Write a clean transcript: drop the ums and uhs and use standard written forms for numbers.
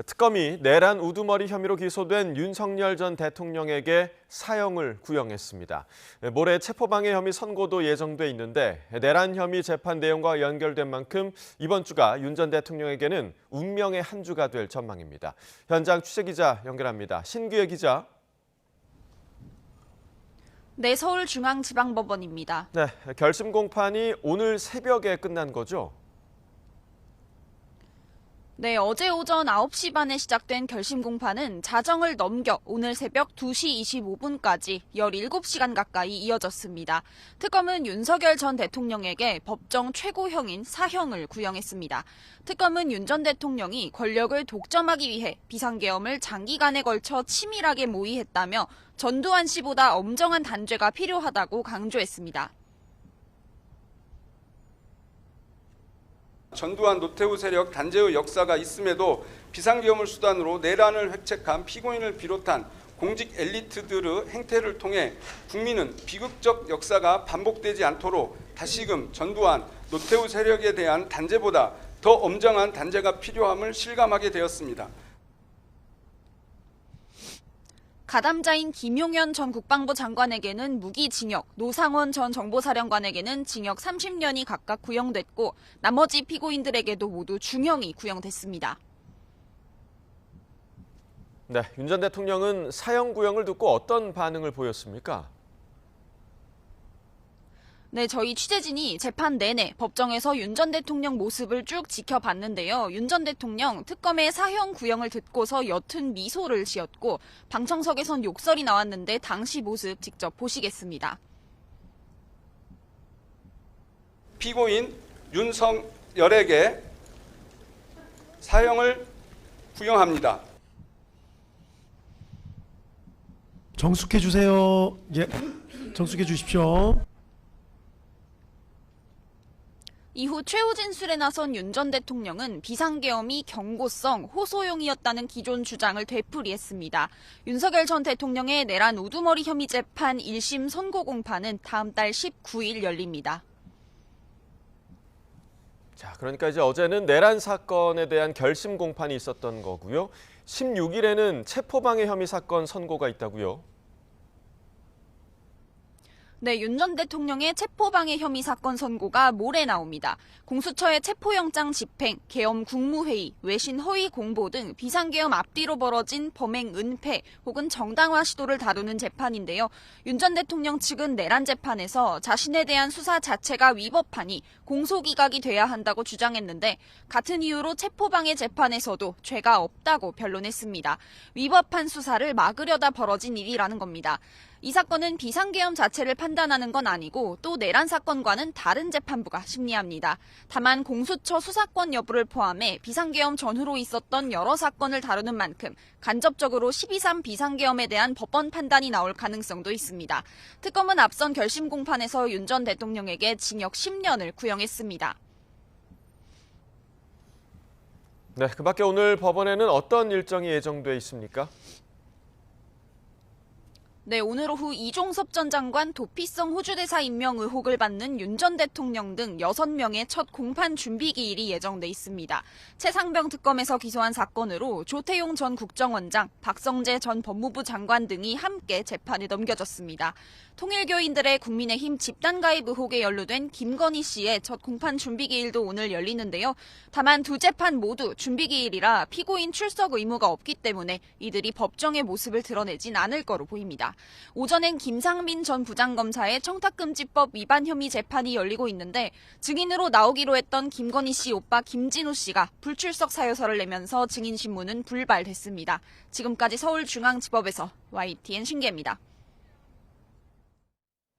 특검이 내란 우두머리 혐의로 기소된 윤석열 전 대통령에게 사형을 구형했습니다. 모레 체포방해 혐의 선고도 예정돼 있는데 내란 혐의 재판 내용과 연결된 만큼 이번 주가 윤 전 대통령에게는 운명의 한 주가 될 전망입니다. 현장 취재기자 연결합니다. 신규혜 기자. 네, 서울중앙지방법원입니다. 네, 결심 공판이 오늘 새벽에 끝난 거죠? 네, 어제 오전 9시 반에 시작된 결심 공판은 자정을 넘겨 오늘 새벽 2시 25분까지 17시간 가까이 이어졌습니다. 특검은 윤석열 전 대통령에게 법정 최고형인 사형을 구형했습니다. 특검은 윤 전 대통령이 권력을 독점하기 위해 비상계엄을 장기간에 걸쳐 치밀하게 모의했다며 전두환 씨보다 엄정한 단죄가 필요하다고 강조했습니다. 전두환 노태우 세력 단죄의 역사가 있음에도 비상계엄을 수단으로 내란을 획책한 피고인을 비롯한 공직 엘리트들의 행태를 통해 국민은 비극적 역사가 반복되지 않도록 다시금 전두환 노태우 세력에 대한 단죄보다 더 엄정한 단죄가 필요함을 실감하게 되었습니다. 가담자인 김용현 전 국방부 장관에게는 무기징역, 노상원 전 정보사령관에게는 징역 30년이 각각 구형됐고 나머지 피고인들에게도 모두 중형이 구형됐습니다. 네, 윤 전 대통령은 사형 구형을 듣고 어떤 반응을 보였습니까? 네, 저희 취재진이 재판 내내 법정에서 윤 전 대통령 모습을 쭉 지켜봤는데요. 윤 전 대통령 특검의 사형 구형을 듣고서 옅은 미소를 지었고 방청석에선 욕설이 나왔는데 당시 모습 직접 보시겠습니다. 피고인 윤석열에게 사형을 구형합니다. 정숙해 주세요. 예, 정숙해 주십시오. 이후 최후 진술에 나선 윤 전 대통령은 비상계엄이 경고성, 호소용이었다는 기존 주장을 되풀이했습니다. 윤석열 전 대통령의 내란 우두머리 혐의 재판 1심 선고 공판은 다음 달 19일 열립니다. 자, 그러니까 이제 어제는 내란 사건에 대한 결심 공판이 있었던 거고요. 16일에는 체포방해 혐의 사건 선고가 있다고요. 네, 윤 전 대통령의 체포방해 혐의 사건 선고가 모레 나옵니다. 공수처의 체포영장 집행, 계엄 국무회의, 외신 허위 공보 등 비상계엄 앞뒤로 벌어진 범행 은폐 혹은 정당화 시도를 다루는 재판인데요. 윤 전 대통령 측은 내란 재판에서 자신에 대한 수사 자체가 위법하니 공소기각이 돼야 한다고 주장했는데 같은 이유로 체포방해 재판에서도 죄가 없다고 변론했습니다. 위법한 수사를 막으려다 벌어진 일이라는 겁니다. 이 사건은 비상계엄 자체를 판단하는 건 아니고 또 내란 사건과는 다른 재판부가 심리합니다. 다만 공수처 수사권 여부를 포함해 비상계엄 전후로 있었던 여러 사건을 다루는 만큼 간접적으로 12.3 비상계엄에 대한 법원 판단이 나올 가능성도 있습니다. 특검은 앞선 결심 공판에서 윤 전 대통령에게 징역 10년을 구형했습니다. 네, 그 밖에 오늘 법원에는 어떤 일정이 예정돼 있습니까? 네, 오늘 오후 이종섭 전 장관 도피성 호주대사 임명 의혹을 받는 윤 전 대통령 등 6명의 첫 공판 준비 기일이 예정돼 있습니다. 최상병 특검에서 기소한 사건으로 조태용 전 국정원장, 박성재 전 법무부 장관 등이 함께 재판에 넘겨졌습니다. 통일교인들의 국민의힘 집단 가입 의혹에 연루된 김건희 씨의 첫 공판 준비 기일도 오늘 열리는데요. 다만 두 재판 모두 준비 기일이라 피고인 출석 의무가 없기 때문에 이들이 법정의 모습을 드러내진 않을 거로 보입니다. 오전엔 김상민 전 부장검사의 청탁금지법 위반 혐의 재판이 열리고 있는데 증인으로 나오기로 했던 김건희 씨 오빠 김진우 씨가 불출석 사유서를 내면서 증인 신문은 불발됐습니다. 지금까지 서울중앙지법에서 YTN 신기입니다.